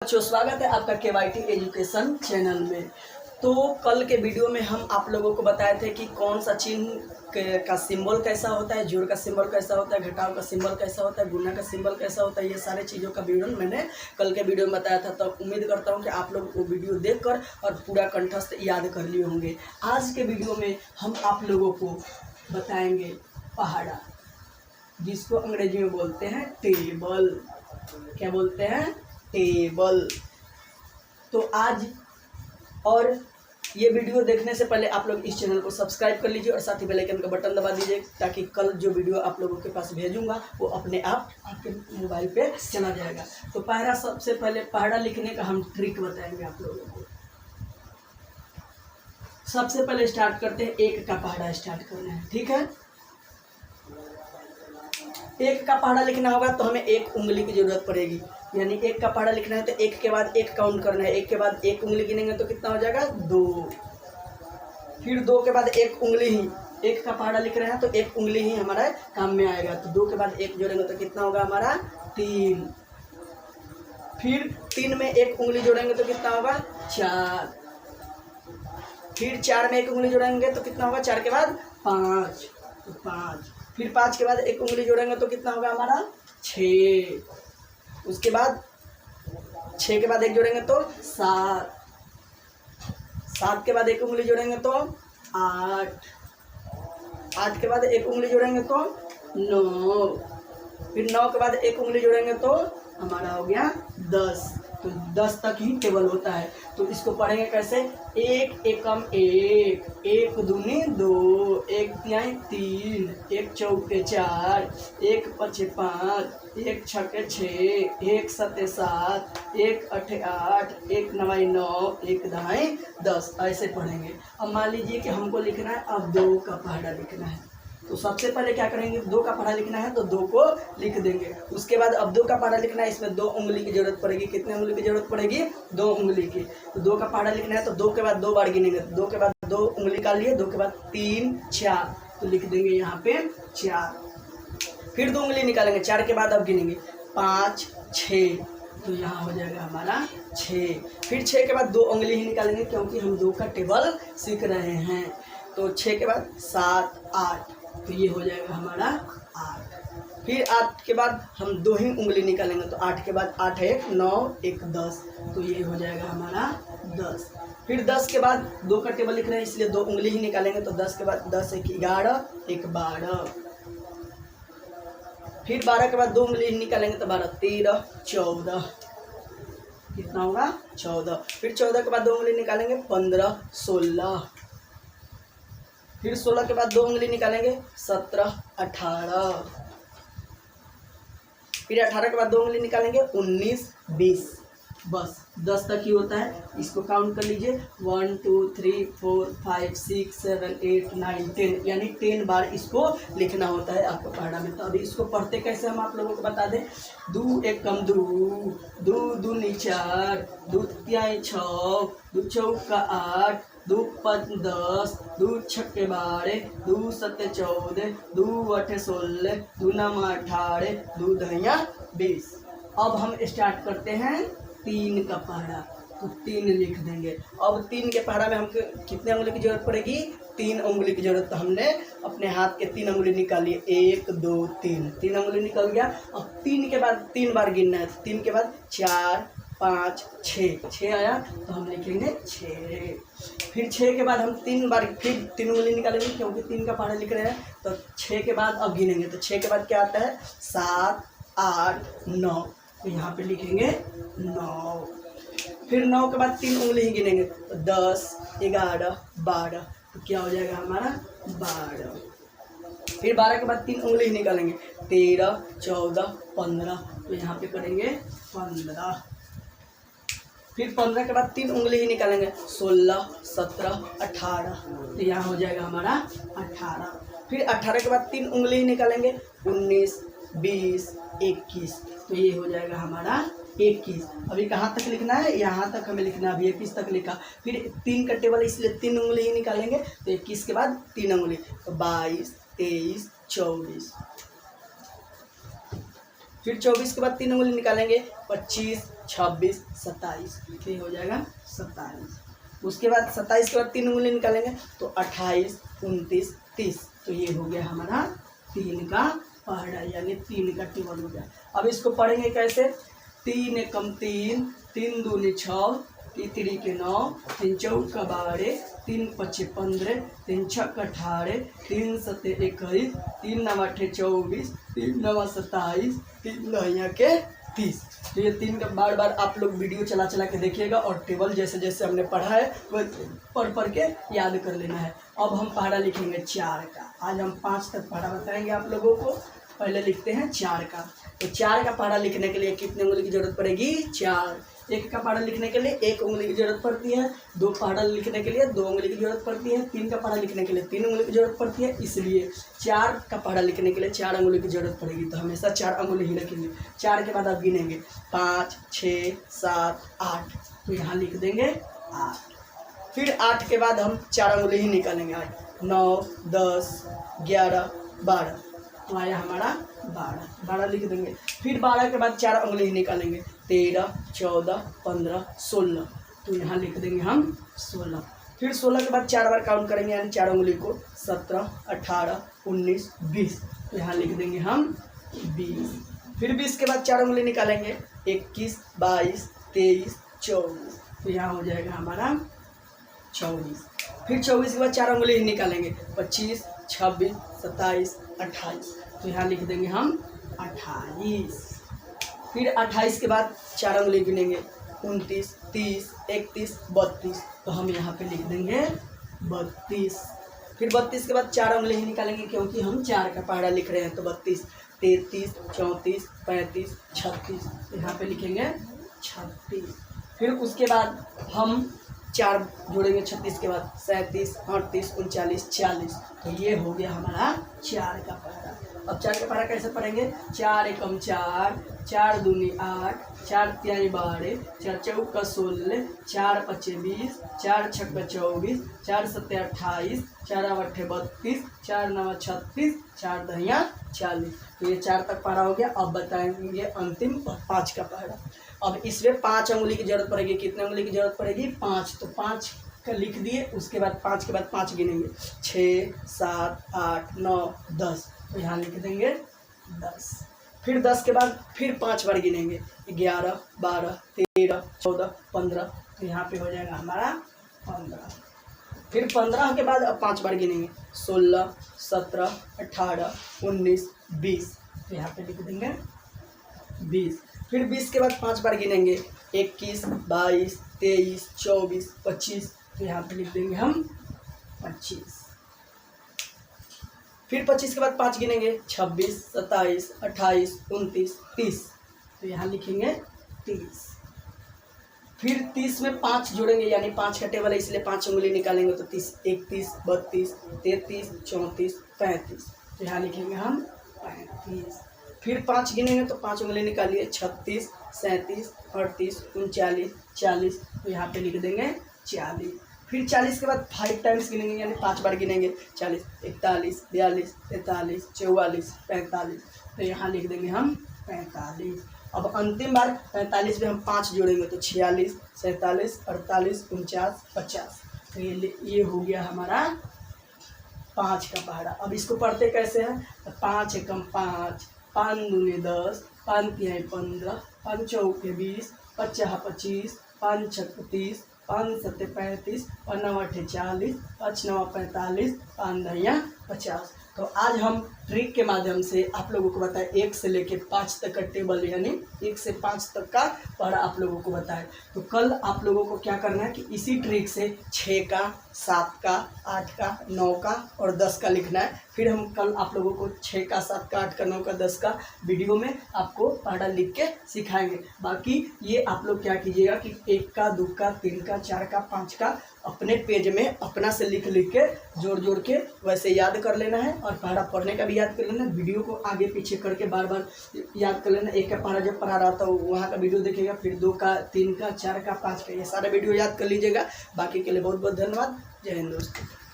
बच्चों, स्वागत है आपका केवाईटी एजुकेशन चैनल में। तो कल के वीडियो में हम आप लोगों को बताए थे कि कौन सा चिन्ह का सिंबल कैसा होता है, जोड़ का सिंबल कैसा होता है, घटाव का सिंबल कैसा होता है, गुणा का सिंबल कैसा होता है। ये सारे चीज़ों का विवरण मैंने कल के वीडियो में बताया था। तो उम्मीद करता हूँ कि आप लोग वो वीडियो देखकर और पूरा कंठस्थ याद कर लिए होंगे। आज के वीडियो में हम आप लोगों को बताएंगे पहाड़ा, जिसको अंग्रेजी में बोलते हैं टेबल। क्या बोलते हैं? टेबल। तो आज और ये वीडियो देखने से पहले आप लोग इस चैनल को सब्सक्राइब कर लीजिए और साथ ही बेल आइकन का बटन दबा दीजिए, ताकि कल जो वीडियो आप लोगों के पास भेजूंगा वो अपने आप आपके मोबाइल पे चला जाएगा। तो पहला, सबसे पहले पहाड़ा लिखने का हम ट्रिक बताएंगे आप लोगों को। सबसे पहले स्टार्ट करते हैं, एक का पहाड़ा स्टार्ट करना है, ठीक है। एक का पहाड़ा लिखना होगा तो हमें एक उंगली की जरूरत पड़ेगी, यानी एक का पहाड़ा लिखना है तो एक के बाद एक काउंट करना है। एक के बाद एक उंगली गिनेंगे तो कितना हो जाएगा? 2। फिर 2 के बाद एक उंगली ही, एक का पहाड़ा लिख रहे हैं तो एक उंगली ही हमारा काम में आएगा। तो 2 के बाद एक जोड़ेंगे तो कितना होगा हमारा? 3। फिर 3 में एक उंगली जोड़ेंगे तो कितना होगा? 4। फिर 4 में एक उंगली जोड़ेंगे तो कितना होगा? 4 के बाद 5, तो 5। फिर 5 के बाद एक उंगली जोड़ेंगे तो कितना होगा हमारा? 6। उसके बाद 6 के बाद एक जोड़ेंगे तो 7। 7 के बाद एक उंगली जोड़ेंगे तो 8। 8 के बाद एक उंगली जोड़ेंगे तो 9। फिर 9 के बाद एक उंगली जोड़ेंगे तो हमारा हो गया 10। तो 10 तक ही टेबल होता है। तो इसको पढ़ेंगे कैसे? 1 एकम 1, 1 दूनी 2, 1 तिहाई 3, 1 चौके 4, 1 पचे 5, 1 छके 6, 1 सते 7, 1 अठे 8, 1 नवाई 9, 1 दहाई 10। ऐसे पढ़ेंगे। अब मान लीजिए कि हमको लिखना है, अब 2 का पहाड़ा लिखना है। तो सबसे पहले क्या करेंगे? 2 का पहाड़ा लिखना है तो 2 को लिख देंगे। उसके बाद अब 2 का पहाड़ा लिखना है, इसमें 2 उंगली की जरूरत पड़ेगी। कितने उंगली की जरूरत पड़ेगी? 2 उंगली की। तो 2 का पहाड़ा लिखना है तो 2 के बाद 2 बार गिनेंगे। 2 के बाद 2 उंगली का लिए, 2 के बाद 3, 4, तो लिख देंगे यहाँ पे 4। फिर 2 उंगली निकालेंगे, 4 के बाद अब गिनेंगे 5, 6, तो यहाँ हो जाएगा हमारा 6। फिर 6 के बाद 2 उंगली ही निकालेंगे, क्योंकि हम 2 का टेबल सीख रहे हैं। तो 6 के बाद 7, 8, तो ये हो जाएगा हमारा 8। फिर 8 के बाद हम 2 ही उंगली निकालेंगे, तो 8 के बाद 8 है 1 9, 1 10, तो ये हो जाएगा हमारा 10। फिर 10 के बाद 2 का टेबल लिख रहे हैं, इसलिए 2 उंगली ही निकालेंगे। तो 10 के बाद 10 1 11, 1 12। फिर 12 के बाद 2 उंगली ही निकालेंगे तो 12 13, 14, कितना होगा? 14। फिर 14 के बाद 2 उंगली निकालेंगे, 15, 16। फिर 16 के बाद 2 उंगली निकालेंगे, 17, 18। फिर 18 के बाद 2 उंगली निकालेंगे, 19, 20। बस 10 तक ही होता है। इसको काउंट कर लीजिए, 1 2 3 4 5 6 7 8 9 10, यानी 10 बार इसको लिखना होता है आपको पहाड़ा में। तो अभी इसको पढ़ते कैसे हम आप लोगों को बता दें। 2 एकम 2, 2 दूनी 4, 2 तिहाई 6, 2 चौका 8, 2 5 10, 2 छक्के 12, 2 सत्ते 14, 2 अठे 16, 2 नम 18, 2 दहिया 20। अब हम स्टार्ट करते हैं 3 का पहाड़ा। तो 3 लिख देंगे। अब 3 के पहाड़ा में हमको कितने उंगली की जरूरत पड़ेगी? 3 उंगली की जरूरत। तो हमने अपने हाथ के 3 उंगली निकाली, 1 2 3, 3 उंगली निकल गया। अब 3 के बाद 3 बार गिनना है। 3 के बाद 4 5 6, 6 आया तो हम लिखेंगे 6। फिर 6 के बाद हम 3 बार फिर 3 उंगली निकालेंगे, क्योंकि 3 का पहाड़ा लिख रहे हैं। तो 6 के बाद अब गिनेंगे। तो 6 के बाद क्या आता है? 7 8 9, तो यहाँ पे लिखेंगे 9। फिर 9 के बाद 3 उंगली ही गिनेंगे, तो 10 11 12, तो क्या हो जाएगा हमारा? 12। फिर 12 के बाद 3 उंगली ही निकालेंगे, 13 14 15, तो यहाँ पे करेंगे 15। फिर 15 के बाद 3 उंगली ही निकालेंगे, 16 17 18, तो यहाँ हो जाएगा हमारा 18। फिर 18 के बाद 3 उंगली ही निकालेंगे, 19 20 21, तो ये हो जाएगा हमारा 21। अभी कहाँ तक लिखना है? यहाँ तक हमें लिखना है। अभी 21 तक लिखा। फिर 3 का टेबल, इसलिए 3 उंगली ही निकालेंगे। तो 21 के बाद 3 उंगली, तो 22 23 24। फिर 24 के बाद 3 उंगली निकालेंगे, 25 26, 27, ये हो जाएगा 27। उसके बाद 27 के बाद 3 उंगली निकालेंगे तो 28, 29, 30, तो ये हो गया हमारा 3 का पहाड़ा यानी 3 का टेबल हो गया। अब इसको पढ़ेंगे कैसे? 3 एकम 3, 3 दूनी 6, 3 तिरी के 9, 3 चौका 12, 3 पचे 15, 3 छक्का 18, 3 सते 21, 3 नवा 24, 3 नवा 27, 3 नया के 30। तो ये 3 का बार बार आप लोग वीडियो चला चला के देखिएगा और टेबल जैसे जैसे हमने पढ़ा है वो पढ़ के याद कर लेना है। अब हम पहाड़ा लिखेंगे 4 का। आज हम 5 तक पहाड़ा बताएंगे आप लोगों को। पहले लिखते हैं 4 का। तो 4 का पहाड़ा लिखने के लिए कितने उंगली की जरूरत पड़ेगी? 4। 1 का पहाड़ा लिखने के लिए 1 उंगली की जरूरत पड़ती है। 2 पहाड़ा लिखने के लिए 2 उंगली की जरूरत पड़ती है। 3 का पहाड़ा लिखने के लिए 3 उंगली की जरूरत पड़ती है। इसलिए 4 का पहाड़ा लिखने के लिए 4 उंगली की जरूरत पड़ेगी। तो हमेशा 4 उंगली ही रखेंगे। 4 के बाद आप गिनेंगे 5, 6, 7, 8, तो यहाँ लिख देंगे 8। फिर 8 के बाद हम 4 उंगली ही निकालेंगे। 8, 9, 10, 11, 12, तो आया हमारा 12 लिख देंगे। फिर 12 के बाद 4 उंगली ही निकालेंगे। 13, 14, 15, 16, तो यहाँ लिख देंगे हम 16। फिर 16 के बाद 4 बार काउंट करेंगे यानी 4 उंगली को। 17, 18, 19, 20, तो यहाँ लिख देंगे हम 20। फिर 20 के बाद 4 उंगली निकालेंगे। 21, 22, 23, 24, तो यहाँ हो जाएगा हमारा 24। फिर 24 के बाद 4 उंगली ही निकालेंगे। 25, 26, 27, 28, तो यहाँ लिख देंगे हम 28। फिर 28 के बाद 4 उंगली गिनेंगे। 29, 30, 31, 32, तो हम यहाँ पे लिख देंगे 32। फिर 32 के बाद 4 उंगली ही निकालेंगे क्योंकि हम 4 का पहाड़ा लिख रहे हैं। तो 32, 33, 34, 35, 36, तो यहाँ पे लिखेंगे 36। फिर उसके बाद हम 4 जोड़ेंगे 36 के बाद। 37, 38, 39, 40, तो ये हो गया हमारा 4 का पहाड़ा। अब 4 का पहाड़ा कैसे पढ़ेंगे? 4 एकम 4, 4 दूनी 8, 4 तिहाई 12, 4 चौका 16, 4 पचे 20, 4 छक्का 24, 4 सत्ते 28, 4 अट्ठे 32, 4 नवा 36, 4 दहिया 40, तो ये 4 तक पहाड़ा हो गया। अब बताएंगे अंतिम 5 का पहाड़ा। अब इसमें 5 उंगली की जरूरत पड़ेगी। कितने उंगली की जरूरत पड़ेगी? 5। तो 5 का लिख दिए। उसके बाद 5 के बाद 5 गिनेंगे। 6, 7, 8, 9, 10, तो यहाँ लिख देंगे 10। फिर 10 के बाद फिर 5 बार गिनेंगे। 11, 12, 13, 14, 15, तो यहाँ पे हो जाएगा हमारा 15। फिर 15 के बाद अब 5 बार गिनेंगे। 16, 17, 18, 19, 20, तो यहाँ पे लिख देंगे 20। फिर 20 के बाद 5 बार गिनेंगे। 21, 22, 23, 24, 25, तो यहाँ पे लिख देंगे हम 25। फिर 25 के बाद 5 गिनेंगे। 26, 27, 28, 29, 30, तो यहाँ लिखेंगे 30। फिर 30 में 5 जोड़ेंगे यानी 5 का टेबल है इसलिए 5 उंगली निकालेंगे। तो 30, 31, 32, 33, 34, 35, तो यहाँ लिखेंगे हम 35। फिर 5 गिनेंगे तो 5 उंगली निकालिए। 36, 37, 38, 39, 40, तो यहाँ पे लिख देंगे 40। फिर 40 के बाद 5 टाइम्स गिनेंगे यानी 5 बार गिनेंगे। 40, 41, 42, 43, 44, 45, तो यहाँ लिख देंगे हम 45। अब अंतिम बार 45 में हम 5 जोड़ेंगे तो 46, 47, 48, 49, 50, तो ये हो गया हमारा 5 का पहाड़ा। अब इसको पढ़ते कैसे हैं? 5 एकम 5, 5 दूनी 10, 5 तिहाई 15, 5 चौके 20, 5 25, 5 छक्के 30, 5 सत्ते 35, 5 नौ अट्ठे 40, 5 नवा 45, 5 दहिया 50। तो आज हम ट्रिक के माध्यम से आप लोगों को बताएं 1 से लेके 5 तक का टेबल यानी 1 से 5 तक का पढ़ा आप लोगों को बताएं। तो कल आप लोगों को क्या करना है कि इसी ट्रिक से 6 का, 7 का, 8 का, 9 का और 10 का लिखना है। फिर हम कल आप लोगों को 6 का, 7 का, 8 का, 9 का, 10 का वीडियो में आपको पढ़ा लिख के सिखाएंगे। बाकी ये आप लोग क्या कीजिएगा कि 1 का, 2 का, 3 का, 4 का, 5 का अपने पेज में अपना से लिख के जोड़ के वैसे याद कर लेना है और पढ़ा पढ़ने का भी याद कर लेना। वीडियो को आगे पीछे करके बार बार याद कर लेना। 1 का पढ़ा जब पढ़ा रहा था वहाँ का वीडियो देखिएगा, फिर 2 का, 3 का, 4 का, 5 का, ये सारा वीडियो याद कर लीजिएगा। बाकी के लिए बहुत बहुत धन्यवाद। जय हिंद दोस्तों।